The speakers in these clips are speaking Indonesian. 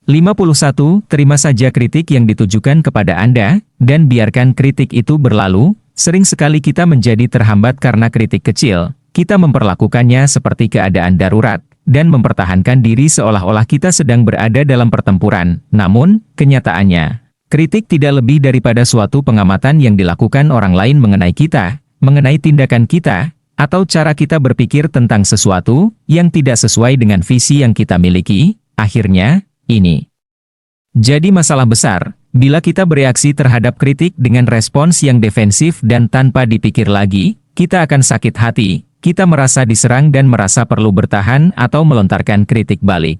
51. Terima saja kritik yang ditujukan kepada Anda, dan biarkan kritik itu berlalu. Sering sekali kita menjadi terhambat karena kritik kecil. Kita memperlakukannya seperti keadaan darurat, dan mempertahankan diri seolah-olah kita sedang berada dalam pertempuran. Namun, kenyataannya, kritik tidak lebih daripada suatu pengamatan yang dilakukan orang lain mengenai kita, mengenai tindakan kita, atau cara kita berpikir tentang sesuatu yang tidak sesuai dengan visi yang kita miliki. Akhirnya, ini jadi masalah besar bila kita bereaksi terhadap kritik dengan respons yang defensif dan tanpa dipikir lagi. Kita akan sakit hati, kita merasa diserang dan merasa perlu bertahan atau melontarkan kritik balik.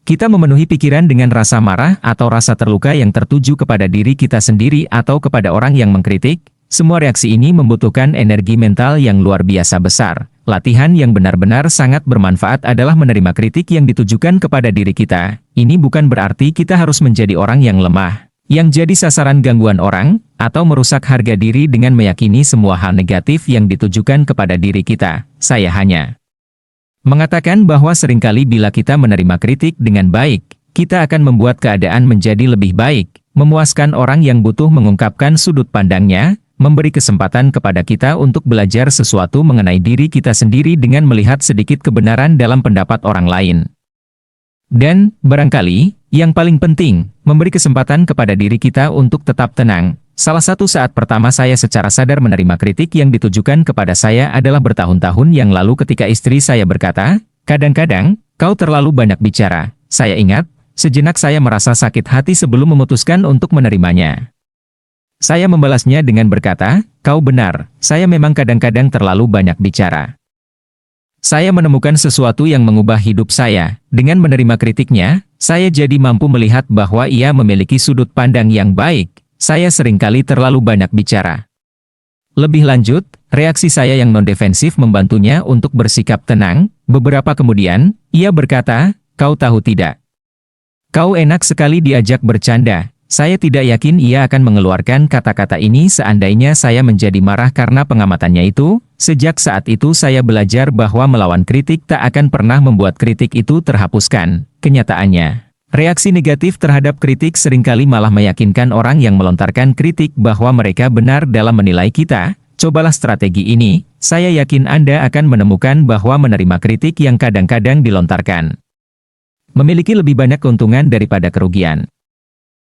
Kita memenuhi pikiran dengan rasa marah atau rasa terluka yang tertuju kepada diri kita sendiri atau kepada orang yang mengkritik. Semua reaksi ini membutuhkan energi mental yang luar biasa besar. Latihan yang benar-benar sangat bermanfaat adalah menerima kritik yang ditujukan kepada diri kita. Ini bukan berarti kita harus menjadi orang yang lemah, yang jadi sasaran gangguan orang, atau merusak harga diri dengan meyakini semua hal negatif yang ditujukan kepada diri kita. Saya hanya mengatakan bahwa seringkali bila kita menerima kritik dengan baik, kita akan membuat keadaan menjadi lebih baik, memuaskan orang yang butuh mengungkapkan sudut pandangnya, memberi kesempatan kepada kita untuk belajar sesuatu mengenai diri kita sendiri dengan melihat sedikit kebenaran dalam pendapat orang lain. Dan, barangkali, yang paling penting, memberi kesempatan kepada diri kita untuk tetap tenang. Salah satu saat pertama saya secara sadar menerima kritik yang ditujukan kepada saya adalah bertahun-tahun yang lalu ketika istri saya berkata, "Kadang-kadang, kau terlalu banyak bicara." Saya ingat, sejenak saya merasa sakit hati sebelum memutuskan untuk menerimanya. Saya membalasnya dengan berkata, "Kau benar, saya memang kadang-kadang terlalu banyak bicara." Saya menemukan sesuatu yang mengubah hidup saya. Dengan menerima kritiknya, saya jadi mampu melihat bahwa ia memiliki sudut pandang yang baik. Saya seringkali terlalu banyak bicara. Lebih lanjut, reaksi saya yang non-defensif membantunya untuk bersikap tenang. Beberapa kemudian, ia berkata, "Kau tahu tidak? Kau enak sekali diajak bercanda." Saya tidak yakin ia akan mengeluarkan kata-kata ini seandainya saya menjadi marah karena pengamatannya itu. Sejak saat itu saya belajar bahwa melawan kritik tak akan pernah membuat kritik itu terhapuskan. Kenyataannya, reaksi negatif terhadap kritik seringkali malah meyakinkan orang yang melontarkan kritik bahwa mereka benar dalam menilai kita. Cobalah strategi ini, saya yakin Anda akan menemukan bahwa menerima kritik yang kadang-kadang dilontarkan memiliki lebih banyak keuntungan daripada kerugian.